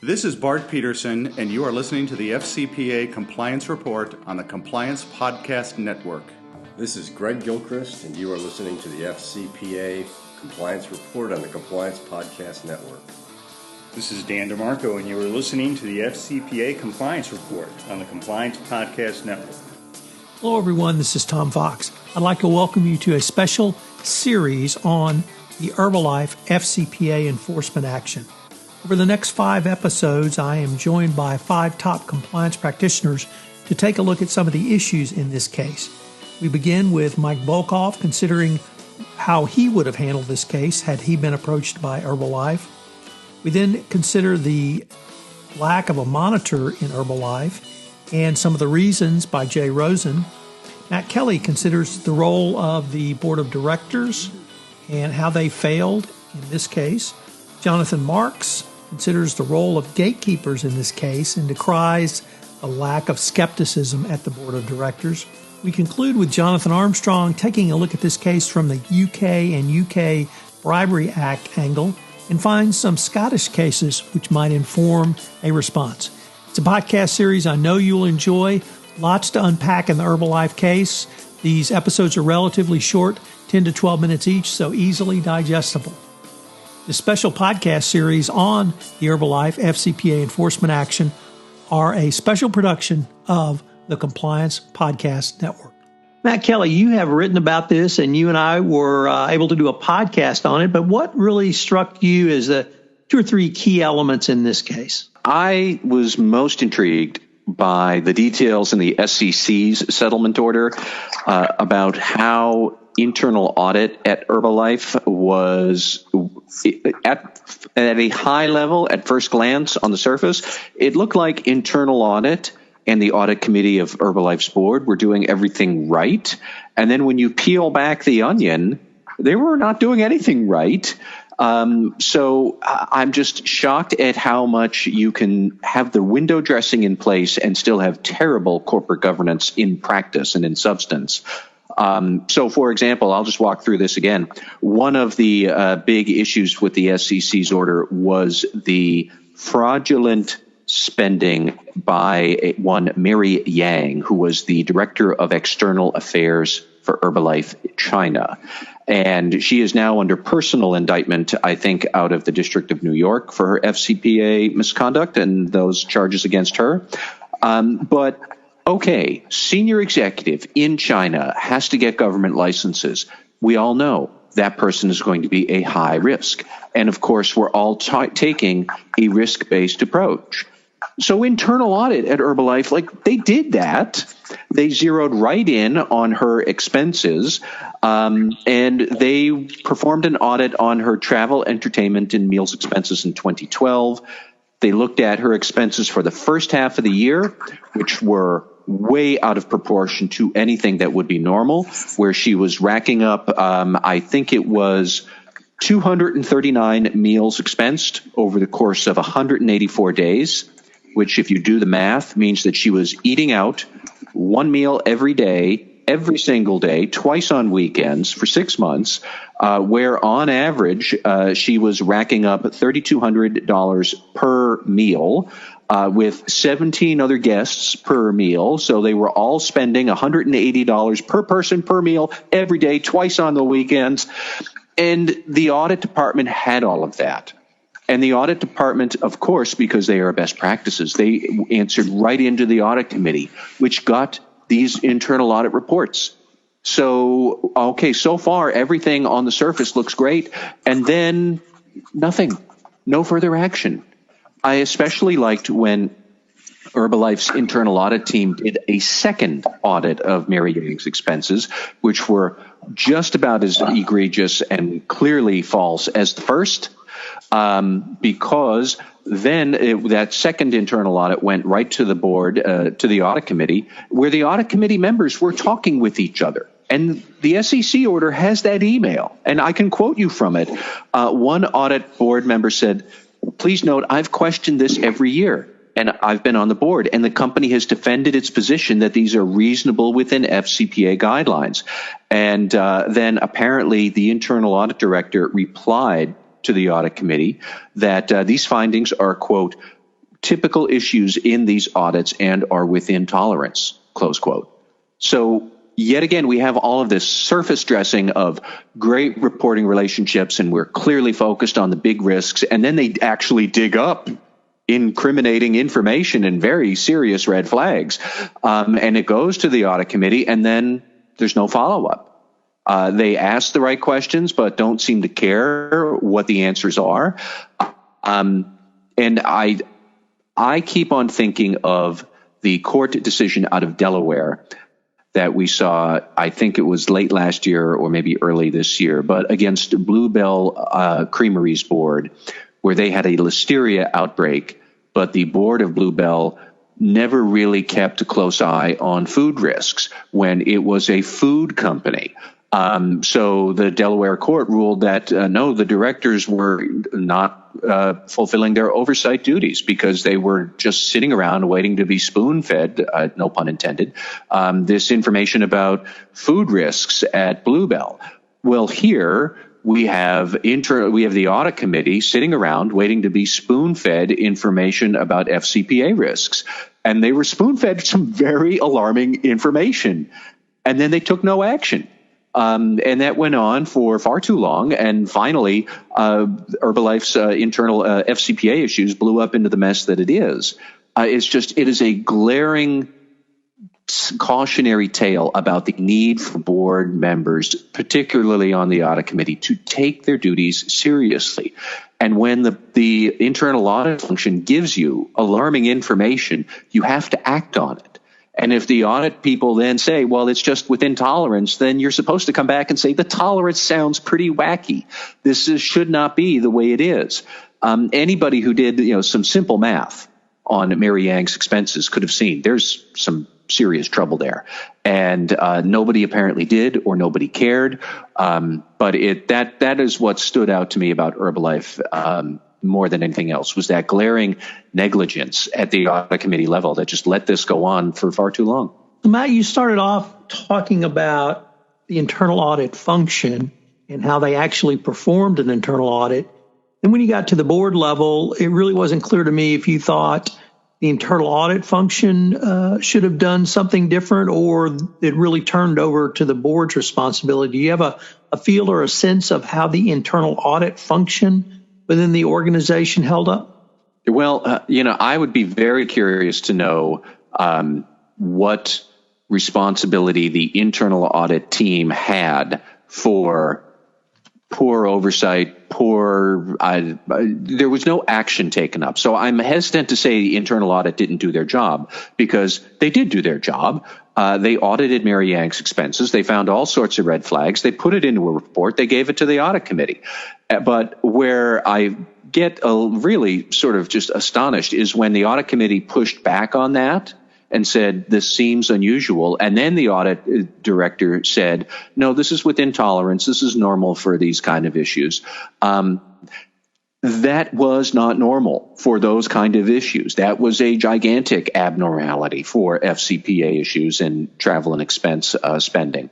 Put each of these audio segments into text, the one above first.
This is Bart Peterson, and you are listening to the FCPA Compliance Report on the Compliance Podcast Network. This is Greg Gilchrist, and you are listening to the FCPA Compliance Report on the Compliance Podcast Network. This is Dan DeMarco, and you are listening to the FCPA Compliance Report on the Compliance Podcast Network. Hello, everyone. This is Tom Fox. I'd like to welcome you to a special series on the Herbalife FCPA enforcement action. Over the next 5 episodes, I am joined by 5 top compliance practitioners to take a look at some of the issues in this case. We begin with Mike Volkov, considering how he would have handled this case had he been approached by Herbalife. We then consider the lack of a monitor in Herbalife and some of the reasons by Jay Rosen. Matt Kelly considers the role of the board of directors and how they failed in this case. Jonathan Marks considers the role of gatekeepers in this case and decries a lack of skepticism at the board of directors. We conclude with Jonathan Armstrong taking a look at this case from the UK and UK Bribery Act angle and find some Scottish cases which might inform a response. It's a podcast series I know you'll enjoy. Lots to unpack in the Herbalife case. These episodes are relatively short, 10 to 12 minutes each, so easily digestible. The special podcast series on the Herbalife FCPA enforcement action are a special production of the Compliance Podcast Network. Matt Kelly, you have written about this, and you and I were able to do a podcast on it, but what really struck you as the 2 or 3 key elements in this case? I was most intrigued by the details in the SEC's settlement order about how internal audit at Herbalife was at a high level at first glance on the surface. It looked like internal audit and the audit committee of Herbalife's board were doing everything right. And then when you peel back the onion, they were not doing anything right. So I'm just shocked at how much you can have the window dressing in place and still have terrible corporate governance in practice and in substance. So, for example, I'll just walk through this again. One of the big issues with the SEC's order was the fraudulent spending by one Mary Yang, who was the director of external affairs for Herbalife China. And she is now under personal indictment, I think, out of the District of New York for her FCPA misconduct and those charges against her. But okay, senior executive in China has to get government licenses. We all know that person is going to be a high risk. And of course, we're all taking a risk-based approach. So internal audit at Herbalife, they did that. They zeroed right in on her expenses, and they performed an audit on her travel, entertainment, and meals expenses in 2012. They looked at her expenses for the first half of the year, which were way out of proportion to anything that would be normal, where she was racking up, I think it was 239 meals expensed over the course of 184 days, which, if you do the math, means that she was eating out 1 meal every day, every single day, twice on weekends for 6 months, where on average she was racking up $3,200 per meal, with 17 other guests per meal. So they were all spending $180 per person per meal every day, twice on the weekends. And the audit department had all of that. And the audit department, of course, because they are best practices, they answered right into the audit committee, which got these internal audit reports. So, okay, so far, everything on the surface looks great. And then nothing, no further action. I especially liked when Herbalife's internal audit team did a second audit of Mary Yang's expenses, which were just about as egregious and clearly false as the first. Because then that second internal audit went right to the board, to the audit committee, where the audit committee members were talking with each other. And the SEC order has that email, and I can quote you from it. One audit board member said, "Please note, I've questioned this every year, and I've been on the board, and the company has defended its position that these are reasonable within FCPA guidelines." And then apparently the internal audit director replied to the audit committee that these findings are, quote, typical issues in these audits and are within tolerance, close quote. So yet again, we have all of this surface dressing of great reporting relationships, and we're clearly focused on the big risks. And then they actually dig up incriminating information and very serious red flags. And it goes to the audit committee, and then there's no follow-up. They ask the right questions, but don't seem to care what the answers are. And I keep on thinking of the court decision out of Delaware that we saw, I think it was late last year or maybe early this year, but against Bluebell Creamery's board, where they had a listeria outbreak, but the board of Bluebell never really kept a close eye on food risks when it was a food company. So the Delaware court ruled that no, the directors were not fulfilling their oversight duties because they were just sitting around waiting to be spoon-fed, no pun intended, this information about food risks at Bluebell. Well, here we have the audit committee sitting around waiting to be spoon-fed information about FCPA risks, and they were spoon-fed some very alarming information, and then they took no action. And that went on for far too long. And finally, Herbalife's internal FCPA issues blew up into the mess that it is. It is a glaring cautionary tale about the need for board members, particularly on the audit committee, to take their duties seriously. And when the internal audit function gives you alarming information, you have to act on it. And if the audit people then say, well, it's just within tolerance, then you're supposed to come back and say, the tolerance sounds pretty wacky. Should not be the way it is. Anybody who did, some simple math on Mary Yang's expenses could have seen there's some serious trouble there. And nobody apparently did, or nobody cared. But that is what stood out to me about Herbalife more than anything else, was that glaring negligence at the audit committee level that just let this go on for far too long. Matt, you started off talking about the internal audit function and how they actually performed an internal audit. And when you got to the board level, it really wasn't clear to me if you thought the internal audit function should have done something different, or it really turned over to the board's responsibility. Do you have a feel or a sense of how the internal audit function within the organization held up? Well, I would be very curious to know what responsibility the internal audit team had for poor oversight, there was no action taken up. So I'm hesitant to say the internal audit didn't do their job, because they did do their job. They audited Mary Yang's expenses. They found all sorts of red flags. They put it into a report. They gave it to the audit committee. But where I get really sort of just astonished is when the audit committee pushed back on that and said, this seems unusual. And then the audit director said, no, this is within tolerance. This is normal for these kind of issues. That was not normal for those kind of issues. That was a gigantic abnormality for FCPA issues and travel and expense spending.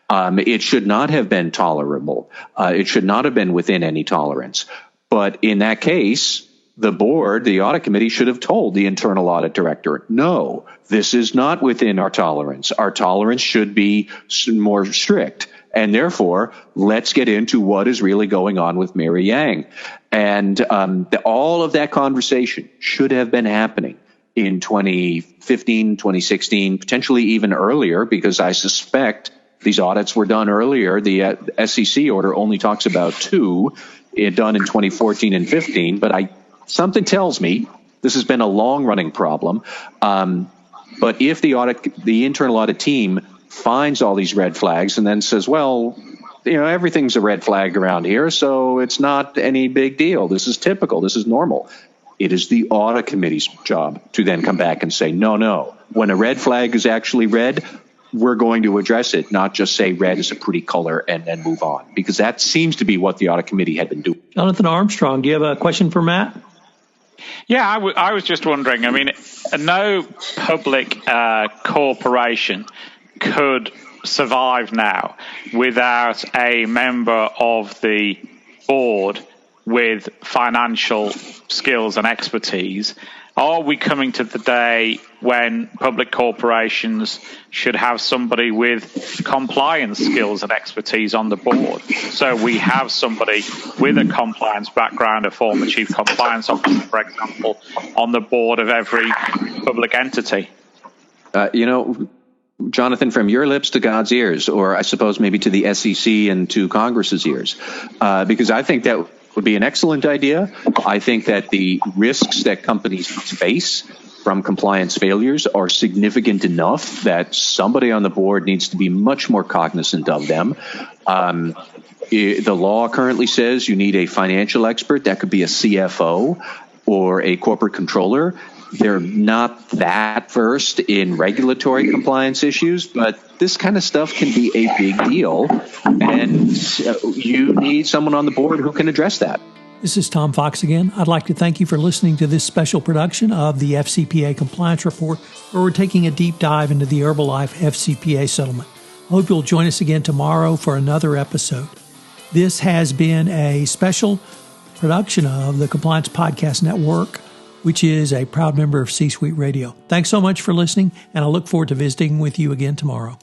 It should not have been tolerable. It should not have been within any tolerance. But in that case, the board, the audit committee, should have told the internal audit director, no, this is not within our tolerance. Our tolerance should be more strict. And therefore, let's get into what is really going on with Mary Yang. And all of that conversation should have been happening in 2015, 2016, potentially even earlier, because I suspect these audits were done earlier. The SEC order only talks about two, done in 2014 and 15, but something tells me this has been a long-running problem. But if the internal audit team finds all these red flags and then says, well, everything's a red flag around here, so it's not any big deal. This is typical. This is normal. It is the audit committee's job to then come back and say, no. When a red flag is actually red, we're going to address it, not just say red is a pretty color and then move on, because that seems to be what the audit committee had been doing. Jonathan Armstrong, do you have a question for Matt? Yeah, I was just wondering, no public corporation could survive now without a member of the board with financial skills and expertise. Are we coming to the day when public corporations should have somebody with compliance skills and expertise on the board? So we have somebody with a compliance background, a former chief compliance officer, for example, on the board of every public entity. Jonathan, from your lips to God's ears, or I suppose maybe to the SEC and to Congress's ears, because I think that would be an excellent idea. I think that the risks that companies face from compliance failures are significant enough that somebody on the board needs to be much more cognizant of them. The law currently says you need a financial expert. That could be a CFO or a corporate controller. They're not that versed in regulatory compliance issues, but this kind of stuff can be a big deal, and you need someone on the board who can address that. This is Tom Fox again. I'd like to thank you for listening to this special production of the FCPA Compliance Report, where we're taking a deep dive into the Herbalife FCPA settlement. I hope you'll join us again tomorrow for another episode. This has been a special production of the Compliance Podcast Network, which is a proud member of C-Suite Radio. Thanks so much for listening, and I look forward to visiting with you again tomorrow.